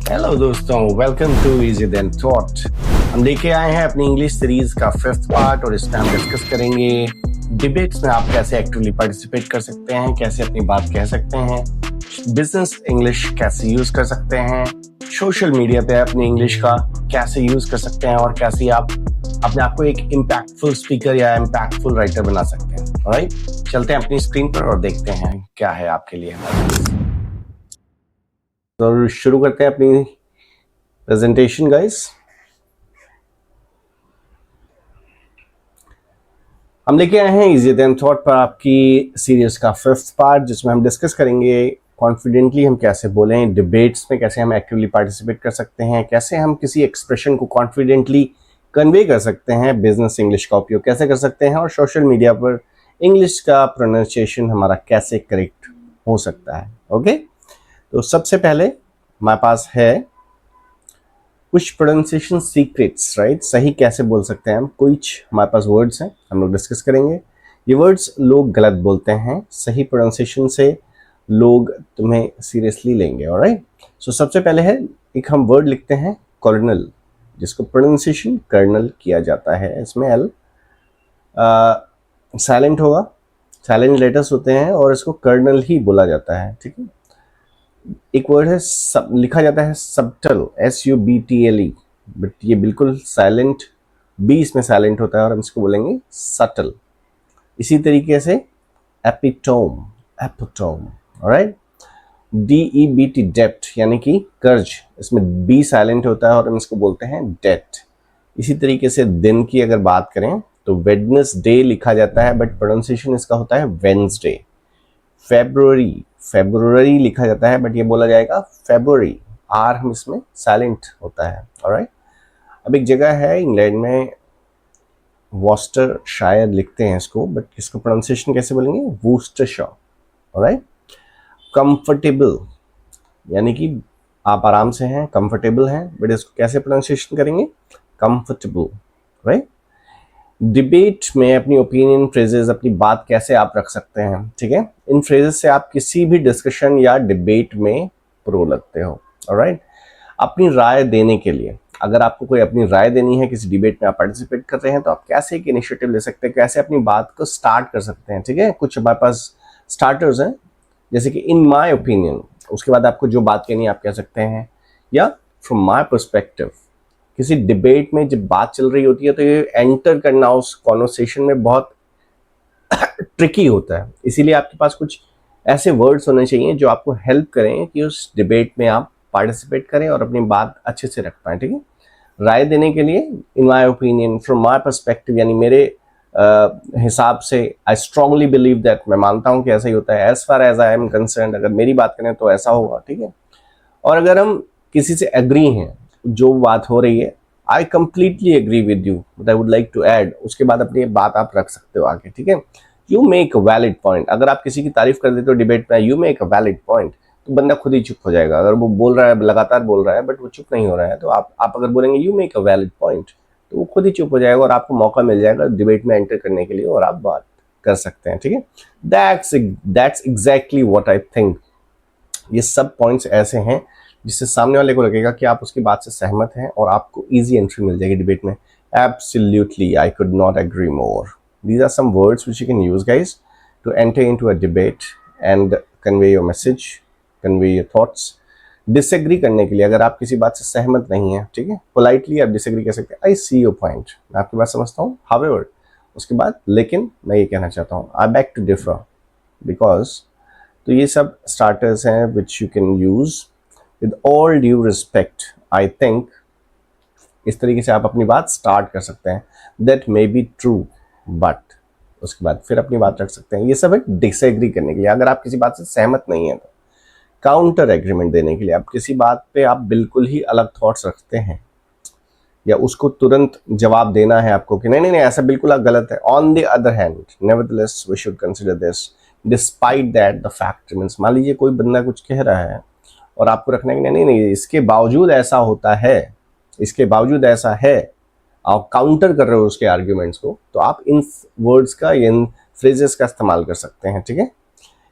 Hello दोस्तों, welcome to easy then thought. हम लेके आए हैं अपनी इंग्लिश सीरीज का 5th पार्ट और इसमें हम डिस्कस करेंगे डिबेट्स में आप कैसे एक्टिवली पार्टिसिपेट कर सकते हैं, कैसे अपनी बात कह सकते हैं, बिजनेस इंग्लिश कैसे यूज कर सकते हैं, सोशल मीडिया पे अपनी इंग्लिश का कैसे यूज कर सकते हैं और कैसे आप अपने आप को एक इम्पैक्टफुल स्पीकर या इम्पैक्टफुल राइटर बना सकते हैं। ऑलराइट, चलते हैं अपनी स्क्रीन पर और देखते हैं क्या है आपके लिए हमारे पास। तो शुरू करते हैं अपनी प्रेजेंटेशन गाइस। हम लेके आए हैं इजी देन थॉट पर आपकी सीरीज का 5th पार्ट, जिसमें हम डिस्कस करेंगे कॉन्फिडेंटली हम कैसे बोलें, डिबेट्स में कैसे हम एक्टिवली पार्टिसिपेट कर सकते हैं, कैसे हम किसी एक्सप्रेशन को कॉन्फिडेंटली कन्वे कर सकते हैं, बिजनेस इंग्लिश का उपयोग कैसे कर सकते हैं और सोशल मीडिया पर इंग्लिश का प्रोनाउंसिएशन हमारा कैसे करेक्ट हो सकता है। ओके, तो सबसे पहले हमारे पास है कुछ प्रोनाउंसिएशन सीक्रेट्स, राइट। सही कैसे बोल सकते हैं हम, कुछ हमारे पास वर्ड्स हैं, हम लोग डिस्कस करेंगे। ये वर्ड्स लोग गलत बोलते हैं, सही प्रोनाउंसिएशन से लोग तुम्हें सीरियसली लेंगे। ऑलराइट, सो सबसे पहले है एक हम वर्ड लिखते हैं कर्नल, जिसको प्रोनाउंसिएशन कर्नल किया जाता है। इसमें एल साइलेंट होगा, साइलेंट लेटर्स होते हैं और इसको कर्नल ही बोला जाता है। ठीक है, एक वर्ड है लिखा जाता है सबटल, SUBTLE, बट ये बिल्कुल साइलेंट, बी इसमें साइलेंट होता है और हम इसको बोलेंगे सटल। इसी तरीके से एपिटोम, एपिटोम। ऑलराइट, DEBT, डेप्ट, यानी कि कर्ज, इसमें बी साइलेंट होता है और हम इसको बोलते हैं डेट। इसी तरीके से दिन की अगर बात करें तो वेडनेसडे लिखा जाता है बट प्रोनाउंसिएशन इसका होता है वेंसडे। फेब्रुअरी, फेब्रुअरी लिखा जाता है बट ये बोला जाएगा फेब्रुअरी, आर हम इसमें साइलेंट होता है। ऑलराइट, अब एक जगह है इंग्लैंड में वॉस्टर शायर लिखते हैं इसको, बट इसको प्रोनाउंसिएशन कैसे बोलेंगे, वूस्टरशायर। ऑलराइट, कंफर्टेबल यानी कि आप आराम से हैं, कंफर्टेबल हैं, बट इसको कैसे प्रोनाउंसिएशन करेंगे, कंफर्टेबल। राइट, डिबेट में अपनी ओपिनियन, फ्रेजेस, अपनी बात कैसे आप रख सकते हैं। ठीक है, इन फ्रेजेस से आप किसी भी डिस्कशन या डिबेट में प्रो लगते हो। ऑलराइट, अपनी राय देने के लिए, अगर आपको कोई अपनी राय देनी है, किसी डिबेट में आप पार्टिसिपेट कर रहे हैं, तो आप कैसे एक इनिशिएटिव ले सकते हैं, कैसे अपनी बात को स्टार्ट कर सकते हैं। ठीक है, कुछ हमारे पास स्टार्टर्स हैं, जैसे कि इन माय ओपिनियन, उसके बाद आपको जो बात कहनी है आप कह सकते हैं, या फ्रॉम माय पर्सपेक्टिव। किसी डिबेट में जब बात चल रही होती है तो ये एंटर करना उस कॉन्वर्सेशन में बहुत ट्रिकी होता है, इसीलिए आपके पास कुछ ऐसे वर्ड्स होने चाहिए जो आपको हेल्प करें कि उस डिबेट में आप पार्टिसिपेट करें और अपनी बात अच्छे से रख पाएं। ठीक है, राय देने के लिए in my opinion, from my perspective, यानी मेरे हिसाब से, आई स्ट्रांगली बिलीव दैट, मैं मानता हूं कि ऐसा ही होता है, as far as I am concerned, अगर मेरी बात करें तो ऐसा होगा। ठीक है, और अगर हम किसी से एग्री हैं, जो बात हो रही है, I completely agree with you but I would like to add, उसके बाद अपनी बात आप रख सकते हो आगे। ठीक है, you make a valid point, अगर आप किसी की तारीफ कर देते हो डिबेट में, you make a valid point, तो बंदा खुद ही चुप हो जाएगा। अगर वो बोल रहा है, लगातार बोल रहा है, बट वो चुप नहीं हो रहा है, तो आप अगर बोलेंगे you make a valid point, तो वो खुद ही चुप हो जाएगा और आपको मौका मिल जाएगा डिबेट में एंटर करने के लिए और आप बात कर सकते हैं। ठीक है, that's exactly what I think. ये सब पॉइंट्स ऐसे हैं जिससे सामने वाले को लगेगा कि आप उसकी बात से सहमत हैं और आपको इजी एंट्री मिल जाएगी डिबेट में। Absolutely, I could not agree more. These are some words which you can use, guys, to enter into a debate and convey your message, convey your thoughts. Disagree करने के लिए, अगर आप किसी बात से सहमत नहीं हैं, ठीक है, पोलाइटली आप डिसएग्री कर सकते हैं, आई सी योर पॉइंट, मैं आपकी बात समझता हूँ, हाउएवर, उसके बाद लेकिन मैं ये कहना चाहता हूँ, आई बैक टू डिफर, बिकॉज, तो ये सब स्टार्टर्स हैं विच you can use with all due respect. I think इस तरीके से आप अपनी बात स्टार्ट कर सकते हैं, that may be true, but उसके बाद फिर अपनी बात रख सकते हैं। ये सब है डिसएग्री करने के लिए, अगर आप किसी बात से सहमत नहीं है तो काउंटर एग्रीमेंट देने के लिए, आप किसी बात पे आप बिल्कुल ही अलग थॉट्स रखते हैं या उसको तुरंत जवाब देना है आपको कि नहीं नहीं नहीं ऐसा बिल्कुल गलत है। On the other hand, nevertheless we should consider this despite that the fact means, मान लीजिए कोई बंदा कुछ कह रहा है और आपको रखना है कि नहीं नहीं इसके बावजूद ऐसा होता है, इसके बावजूद ऐसा है, आप काउंटर कर रहे हो उसके आर्ग्यूमेंट्स को, तो आप इन वर्ड्स का, इन फ्रेजेस का इस्तेमाल कर सकते हैं। ठीक है,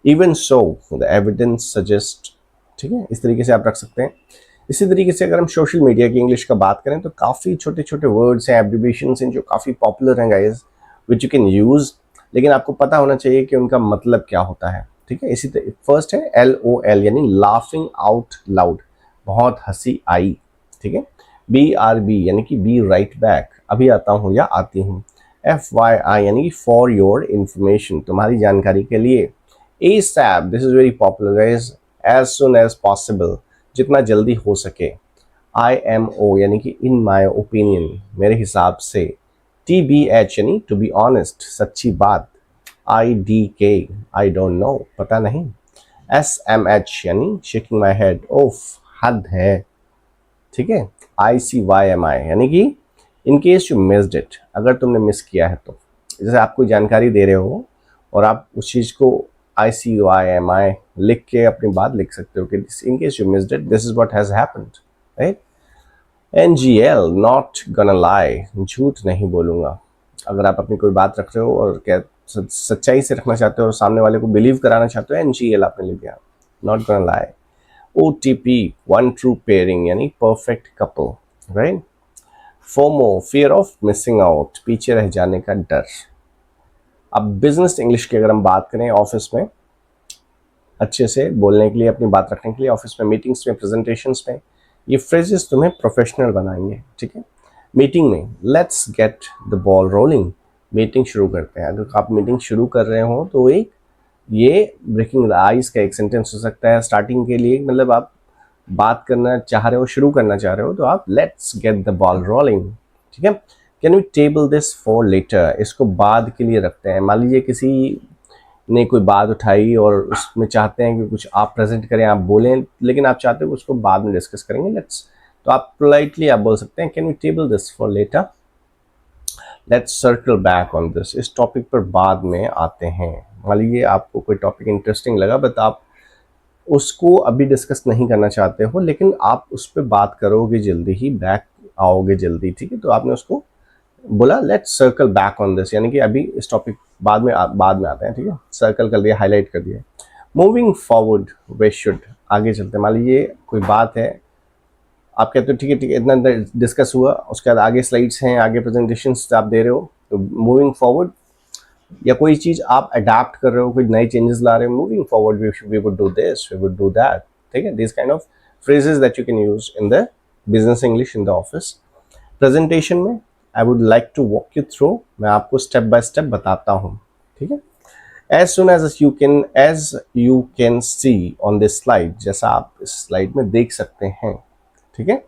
even so the evidence suggest, ठीक है, इस तरीके से आप रख सकते हैं। इसी तरीके से अगर हम सोशल मीडिया की इंग्लिश का बात करें तो काफ़ी छोटे छोटे वर्ड्स हैं, एब्रिविएशंस हैं जो काफ़ी पॉपुलर हैं guys, which you can use, लेकिन आपको पता होना चाहिए कि उनका मतलब क्या होता है। ठीक है, इसी तरह फर्स्ट है LOL यानी लाफिंग आउट लाउड, बहुत हंसी आई। ठीक है, BRB यानी कि बी राइट बैक, अभी आता हूँ या आती हूँ। FYI यानी कि फॉर योर इंफॉर्मेशन, तुम्हारी जानकारी के लिए। ASAP, this is very popular guys, as soon as possible, जितना जल्दी हो सके। IMO यानी कि इन माई ओपिनियन, मेरे हिसाब से। TBH यानी टू बी ऑनेस्ट, सच्ची बात। IDK, आई डोंट नो, पता नहीं। SMH यानी शेकिंग माई हेड, ओफ, हद है। ठीक है, ICYMI यानी कि in case you missed it, अगर तुमने मिस किया है तो। जैसे आप कोई जानकारी दे रहे हो और आप उस चीज़ को ICYMI लिख के अपनी बात लिख सकते हो कि in case you missed it, this is what has happened, right. NGL, not गonna लाई, झूठ नहीं बोलूँगा। अगर आप अपनी कोई बात रख रहे हो और क्या सच्चाई से रखना चाहते हो और सामने वाले को बिलीव कराना चाहते हो, NGL आपने लिख दिया, नॉट गonna lie. OTP, one true pairing यानी perfect couple, right. FOMO, fear of missing out, पीछे रह जाने का डर। अब बिजनेस इंग्लिश की अगर हम बात करें, ऑफिस में अच्छे से बोलने के लिए, अपनी बात रखने के लिए, ऑफिस में, मीटिंग्स में, प्रेजेंटेशंस में, ये फ्रेजेस तुम्हें प्रोफेशनल बनाएंगे। ठीक है, मीटिंग में let's get the ball rolling, meeting शुरू करते हैं। अगर आप मीटिंग शुरू कर रहे हो तो एक ये ब्रेकिंग द आइस का एक सेंटेंस हो सकता है स्टार्टिंग के लिए, मतलब आप बात करना चाह रहे हो, शुरू करना चाह रहे हो, तो आप let's get the ball rolling. ठीक है, can we table this for later, इसको बाद के लिए रखते हैं। मान लीजिए किसी ने कोई बात उठाई और उसमें चाहते हैं कि कुछ आप प्रेजेंट करें, आप बोलें, लेकिन आप चाहते हो कि उसको बाद में डिस्कस करेंगे, लेट्स, तो आप पोलाइटली आप बोल सकते हैं can we table this for later, let's circle back on this, इस टॉपिक पर बाद में आते हैं। मान लीजिए आपको कोई टॉपिक इंटरेस्टिंग लगा बट आप उसको अभी डिस्कस नहीं करना चाहते हो, लेकिन आप उस पर बात करोगे जल्दी ही, बैक आओगे जल्दी। ठीक है, तो आपने उसको बोला let's circle back on this, यानी कि अभी इस टॉपिक बाद में आते हैं। ठीक है, सर्कल कर दिया, हाईलाइट कर दिया। मूविंग फॉरवर्ड, वे शुड, आगे चलते हैं। मान लीजिए कोई बात है, आप कहते हो ठीक है ठीक है, इतना डिस्कस हुआ, उसके बाद आगे स्लाइड्स हैं, आगे प्रेजेंटेशन आप दे रहे हो, तो मूविंग फॉरवर्ड, या कोई चीज़ आप अडाप्ट कर रहे हो, कोई नए चेंजेस ला रहे हो, moving forward we would do this, we would do that. ठीक है, this kind of phrases that you can use in the business English in the office. Presentation में I would like to walk you through, मैं आपको step by step बताता हूँ। ठीक है, as soon as you can see on this slide, जैसा आप इस स्लाइड में देख सकते हैं। ठीक है,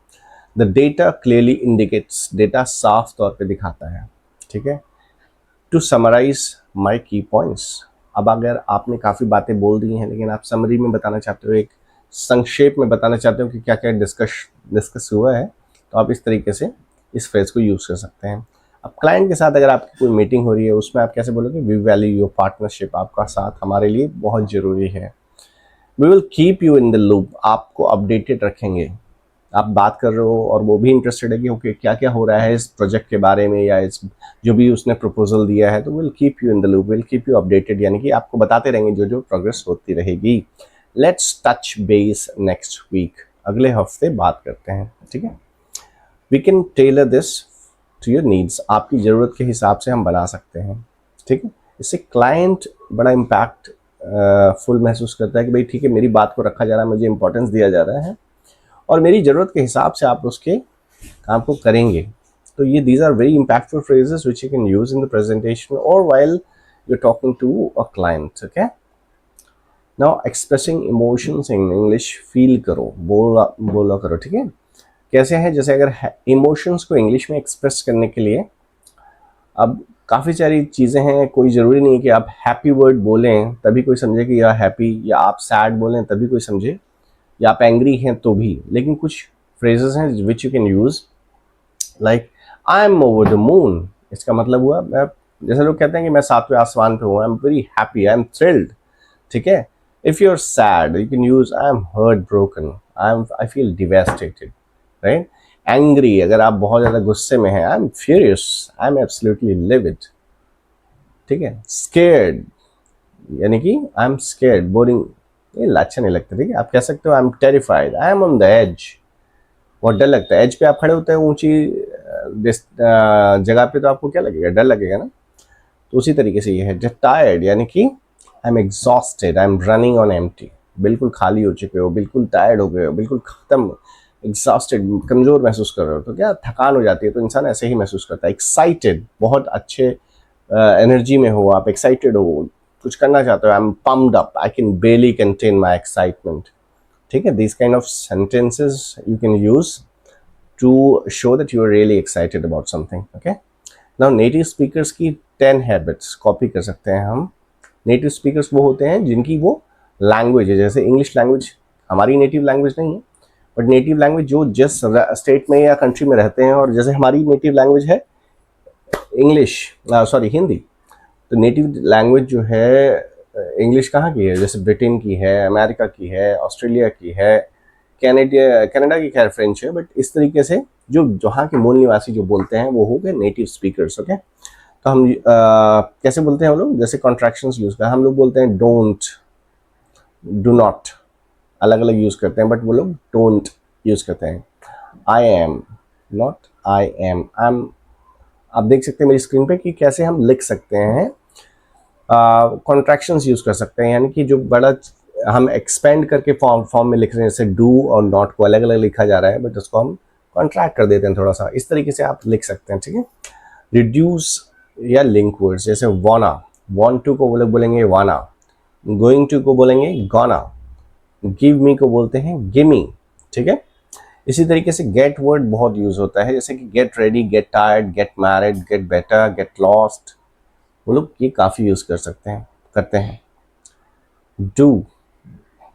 the data clearly indicates, data साफ तौर पे दिखाता है। ठीक है, टू समराइज माई की पॉइंट्स, अब अगर आपने काफ़ी बातें बोल दी हैं लेकिन आप समरी में बताना चाहते हो, एक संक्षेप में बताना चाहते हो कि क्या क्या डिस्कस हुआ है, तो आप इस तरीके से इस फ्रेज को यूज़ कर सकते हैं। अब क्लाइंट के साथ अगर आपकी कोई मीटिंग हो रही है, उसमें आप कैसे बोलोगे, वी वैल्यू योर पार्टनरशिप, आपका साथ हमारे लिए बहुत ज़रूरी है। We will keep you in the loop, आपको अपडेटेड रखेंगे। आप बात कर रहे हो और वो भी इंटरेस्टेड है कि ओके क्या क्या हो रहा है इस प्रोजेक्ट के बारे में, या इस जो भी उसने प्रपोजल दिया है, तो will keep you in the loop, will keep you updated, यानी कि आपको बताते रहेंगे जो जो प्रोग्रेस होती रहेगी। Let's touch base next week, अगले हफ्ते बात करते हैं। ठीक है, we can tailor this to your needs, आपकी ज़रूरत के हिसाब से हम बना सकते हैं। ठीक है, इससे क्लाइंट बड़ा इम्पैक्ट फुल महसूस करता है कि भाई ठीक है, मेरी बात को रखा जा रहा है, मुझे इंपॉर्टेंस दिया जा रहा है और मेरी ज़रूरत के हिसाब से आप उसके काम को करेंगे। तो ये these are very impactful phrases which you can use in the presentation और while you talking to a client. Okay, now expressing emotions in English, feel करो, बोला करो। ठीक है, कैसे है, जैसे अगर इमोशंस को इंग्लिश में एक्सप्रेस करने के लिए अब काफ़ी सारी चीज़ें हैं, कोई ज़रूरी नहीं कि आप हैप्पी वर्ड बोलें तभी कोई समझे कि यह हैप्पी, या आप सैड बोलें तभी कोई समझे, या आप एंग्री हैं तो भी। लेकिन कुछ फ्रेजेस हैं विच you can use, like I am over the moon, इसका मतलब हुआ मैं, जैसे लोग कहते हैं कि मैं सातवें आसमान पे हूँ, I am very happy, I am thrilled. ठीक है, if you are sad you can use I am hurt broken, I feel devastated, right. Angry, अगर आप बहुत ज़्यादा गुस्से में हैं, I am furious, I am absolutely livid. ठीक है, स्केर्ड यानी कि आई एम स्केर्ड, बोरिंग, ये अच्छा नहीं लगता। ठीक है, आप कह सकते हो I am terrified, I am on the edge, बहुत डर लगता है। एज पे आप खड़े होते हैं ऊंची जगह पे, तो आपको क्या लगेगा, डर लगेगा ना। तो उसी तरीके से ये है टायर्ड, यानी कि I am exhausted, I am running on empty, बिल्कुल खाली हो चुके हो, बिल्कुल टायर्ड हो गए हो, बिल्कुल खत्म, एग्जॉस्टेड, कमजोर महसूस कर रहे हो, तो क्या थकान हो जाती है, तो इंसान ऐसे ही महसूस करता है। एक्साइटेड, बहुत अच्छे एनर्जी में हो आप, एक्साइटेड हो, कुछ करना चाहते हो, I am pumped up, I can barely contain my excitement. ठीक है, this kind of sentences you can use to show that you are really excited about something. Okay, now native speakers की 10 habits copy कर सकते हैं हम। Native speakers वो होते हैं जिनकी वो लैंग्वेज है, जैसे इंग्लिश लैंग्वेज हमारी नेटिव लैंग्वेज नहीं है, बट नेटिव लैंग्वेज जो जिस स्टेट में या कंट्री में रहते हैं, और जैसे हमारी नेटिव लैंग्वेज है इंग्लिश, सॉरी हिंदी, तो नेटिव लैंग्वेज जो है इंग्लिश कहाँ की है, जैसे ब्रिटेन की है, अमेरिका की है, ऑस्ट्रेलिया की है, कनाडा की खैर फ्रेंच है, बट इस तरीके से जो जहाँ के मूल निवासी जो बोलते हैं वो हो गए नेटिव स्पीकर्स। ओके, तो हम कैसे बोलते हैं हम लोग, जैसे कॉन्ट्रैक्शंस यूज करते हैं, हम लोग बोलते हैं डोंट, डू नॉट, अलग अलग यूज करते हैं, बट वो लोग डोंट यूज करते हैं। I M, not I am, I am. आप देख सकते हैं मेरी स्क्रीन पे कि कैसे हम लिख सकते हैं, कॉन्ट्रैक्शंस यूज कर सकते हैं, यानी कि जो बड़ा हम एक्सपेंड करके फॉर्म में लिख रहे हैं, जैसे डू और नॉट को अलग अलग लिखा जा रहा है, बट उसको हम कॉन्ट्रैक्ट कर देते हैं थोड़ा सा, इस तरीके से आप लिख सकते हैं। ठीक है, रिड्यूस या लिंक वर्ड्स, जैसे वाना, वांट टू को वो लोग बोलेंगे वाना, गोइंग टू को बोलेंगे गोना, गिव मी को बोलते हैं गिमी। ठीक है, इसी तरीके से गेट वर्ड बहुत यूज होता है, जैसे कि get ready, get tired, get married, get better, get lost, वो लोग ये काफी यूज कर सकते हैं, करते हैं। डू,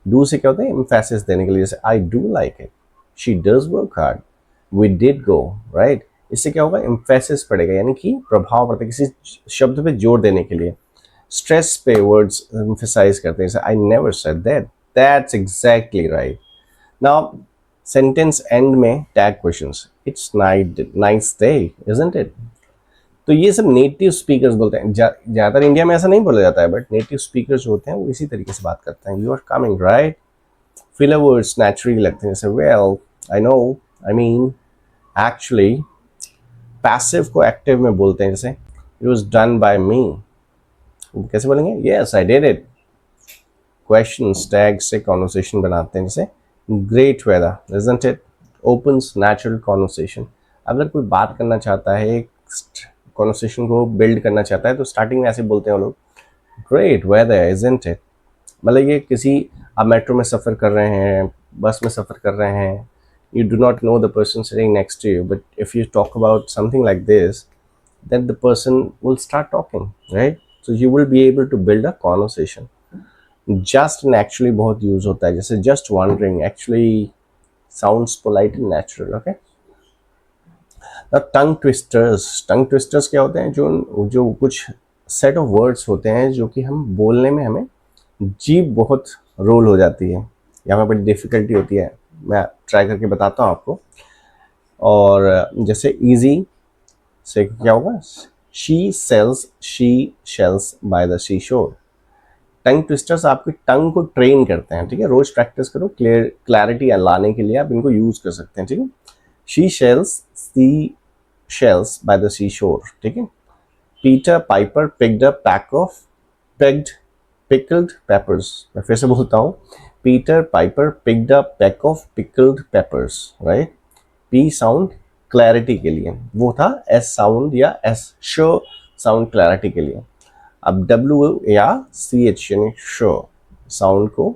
डू से क्या होता है, एम्फेसिस देने के लिए, जैसे I do like it, she does work hard, we did go, right. इससे क्या होगा, एम्फेसिस पड़ेगा, यानी कि प्रभाव पड़ता है किसी शब्द पे जोर देने के लिए। स्ट्रेस पे वर्ड्स एम्फेसाइज करते हैं, जैसे I never said that, that's exactly right. Now sentence end में tag questions, it's nice day isn't it. तो ये सब नेटिव स्पीकर्स बोलते हैं, ज़्यादातर इंडिया में ऐसा नहीं बोला जाता है, बट नेटिव स्पीकर्स जो होते हैं वो इसी तरीके से बात करते हैं। You are coming right, filler words naturally लगते हैं, जैसे well, I know, I mean, actually. Passive को एक्टिव में बोलते हैं, जैसे it was done by me, कैसे बोलेंगे, yes I did it. Questions tag से कॉन्वर्सेशन बनाते हैं, जैसे great weather isn't it, opens natural conversation. अगर कोई बात करना चाहता है, कॉन्वर्सेशन को बिल्ड करना चाहता है, तो स्टार्टिंग में ऐसे बोलते हैं वो लोग, ग्रेट वेदर इजंट इट। मतलब ये किसी, आप मेट्रो में सफ़र कर रहे हैं, बस में सफ़र कर रहे हैं, you do not know the person sitting next to you, but if you talk about something like this, then the person will start talking, right? So you will be able to build a conversation. Just and actually बहुत use होता है, जैसे just wondering actually sounds polite and natural. Okay, now tongue twisters क्या होते हैं, जो कुछ set of words होते हैं जो कि हम बोलने में हमें जीभ बहुत रोल हो जाती है, या हमें बड़ी डिफिकल्टी होती है। मैं ट्राई करके बताता हूँ आपको। और जैसे इजी से क्या होगा, she sells by the sea शोर। टंग ट्विस्टर्स आपकी टंग को ट्रेन करते हैं। ठीक है, रोज प्रैक्टिस करो, क्लैरिटी लाने के लिए आप इनको यूज कर सकते हैं। ठीक है, she sells by the sea shore. ठीक है, Peter Piper picked a pack of pickled peppers। मैं फिर से बोलता हूँ, Peter Piper picked a pack of pickled peppers, right. P sound clarity के लिए, वो था एस साउंड या एस शो साउंड क्लैरिटी के लिए। अब डब्ल्यू या सी एच यानी शो साउंड को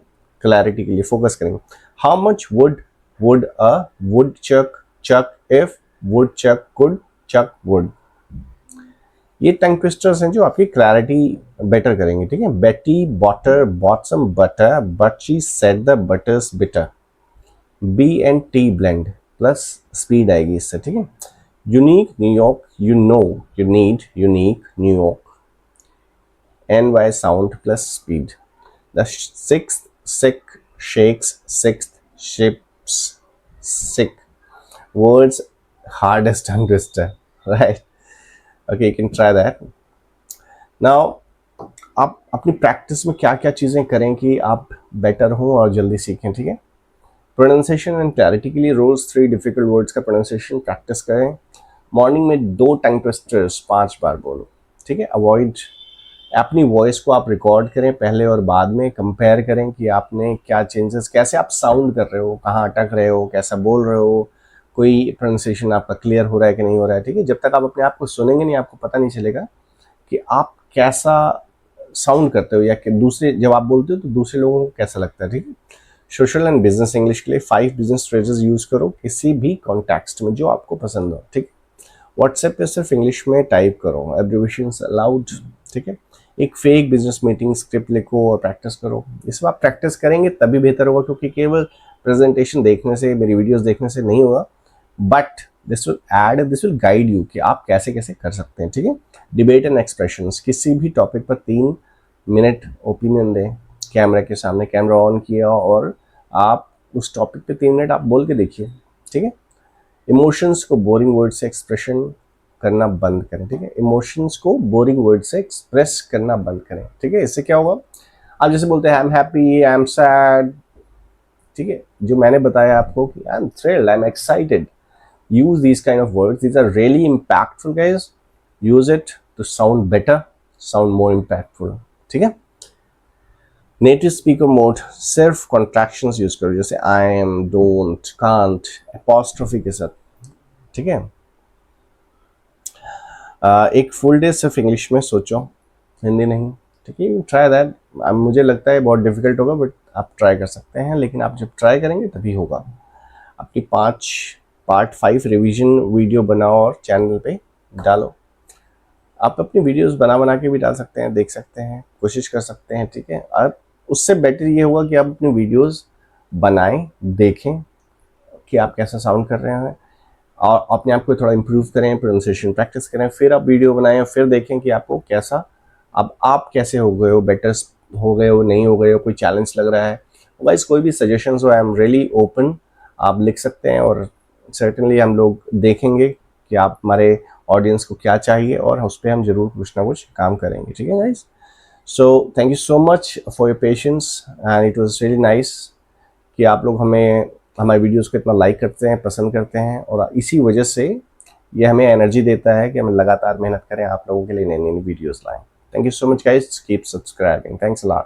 क्लैरिटी के लिए फोकस करेंगे। How much wood a would Chak if woodchuck could chuck wood. ये टंग ट्विस्टर्स हैं जो आपकी क्लैरिटी बेटर करेंगे। ठीक है, Betty Botter bought some butter but she said the butter's bitter. B and T blend plus speed आएगी इससे। ठीक है, unique New York, you know you need unique New York, N Y sound plus speed. The sixth sick sheikh's sixth ship's sick. Words hardest tongue twister, right. Okay, you can try that. Now, आप अपनी practice में क्या क्या चीज़ें करें कि आप better हों और जल्दी सीखें। ठीक है, प्रोनाउंसिएशन एंड क्लैरिटी के लिए रोज 3 डिफिकल्ट वर्ड्स का प्रोनाउंसिएशन प्रैक्टिस करें। मॉर्निंग में 2 टंग ट्विस्टर्स 5 बार बोलो, ठीक है। अवॉइड, अपनी वॉइस को आप रिकॉर्ड करें पहले और बाद में, कंपेयर करें कि आपने क्या चेंजेस, कैसे आप साउंड कर रहे हो, कहाँ अटक रहे हो, कैसा बोल रहे हो, कोई प्रोनाउंसिएशन आपका क्लियर हो रहा है कि नहीं हो रहा है, ठीक है। जब तक आप अपने आप को सुनेंगे नहीं, आपको पता नहीं चलेगा कि आप कैसा साउंड करते हो, या कि दूसरे, जब आप बोलते हो तो दूसरे लोगों को कैसा लगता है, ठीक है। सोशल एंड बिजनेस इंग्लिश के लिए 5 बिजनेस फ्रेजेस यूज करो किसी भी कॉन्टेक्स्ट में जो आपको पसंद हो, ठीक है। व्हाट्सएप पे सिर्फ इंग्लिश में टाइप करो, एब्रिविएशंस अलाउड, ठीक है। एक फेक बिजनेस मीटिंग स्क्रिप्ट लिखो और प्रैक्टिस करो। इस बार प्रैक्टिस करेंगे तभी बेहतर होगा, क्योंकि केवल प्रेजेंटेशन देखने से, मेरी वीडियोस देखने से नहीं होगा, but this will guide you कि आप कैसे कैसे कर सकते हैं, ठीक है। डिबेट एंड एक्सप्रेशंस, किसी भी टॉपिक पर 3 मिनट ओपिनियन दें कैमरा के सामने, कैमरा ऑन किया और आप उस टॉपिक पे 3 मिनट आप बोल के देखिए, ठीक है। इमोशंस को बोरिंग वर्ड से एक्सप्रेशन करना बंद करें, ठीक है। इमोशंस को बोरिंग वर्ड से एक्सप्रेस करना बंद करें, ठीक है। इससे क्या होगा, आप जैसे बोलते हैं I am happy, I am sad, ठीक है, जो मैंने बताया आपको कि आई am thrilled, I am excited, use these kind of words. These are really impactful, guys. Use it to sound better, sound more impactful, ठीक है। नेटिव स्पीकर मोड, सिर्फ कॉन्ट्रैक्शंस यूज करो, जैसे I am, don't, can't, apostrophe के साथ, ठीक है। एक फुल डे सिर्फ इंग्लिश में सोचो, हिंदी नहीं, ठीक है। Try that. मुझे लगता है बहुत डिफिकल्ट होगा, बट आप ट्राई कर सकते हैं, लेकिन आप जब ट्राई करेंगे तभी होगा। आपकी पार्ट 5 रिवीजन वीडियो बनाओ और चैनल पे डालो। आप अपनी वीडियोस बना के भी डाल सकते हैं, देख सकते हैं, कोशिश कर सकते हैं, ठीक है। और उससे बेटर ये होगा कि आप अपनी वीडियोस बनाएं, देखें कि आप कैसा साउंड कर रहे हैं, और अपने आप को थोड़ा इम्प्रूव करें, प्रोनाउंसिएशन प्रैक्टिस करें, फिर आप वीडियो बनाएं और फिर देखें कि आपको कैसा, अब आप कैसे हो गए हो, बेटर हो गए हो, नहीं हो गए हो, कोई चैलेंज लग रहा है। वाइज कोई भी सजेशंस हो, आई एम रियली ओपन, आप लिख सकते हैं, और सर्टेनली हम लोग देखेंगे कि आप, हमारे ऑडियंस को क्या चाहिए, और उस पर हम जरूर कुछ ना कुछ काम करेंगे, ठीक है guys. So thank you so much for your patience and it was really nice कि आप लोग हमें, हमारे वीडियोस को इतना लाइक करते हैं, पसंद करते हैं, और इसी वजह से ये हमें एनर्जी देता है कि हम लगातार मेहनत करें, आप लोगों के लिए नई नई वीडियोस लाएं। Thank you so much guys, keep subscribing, thanks a lot.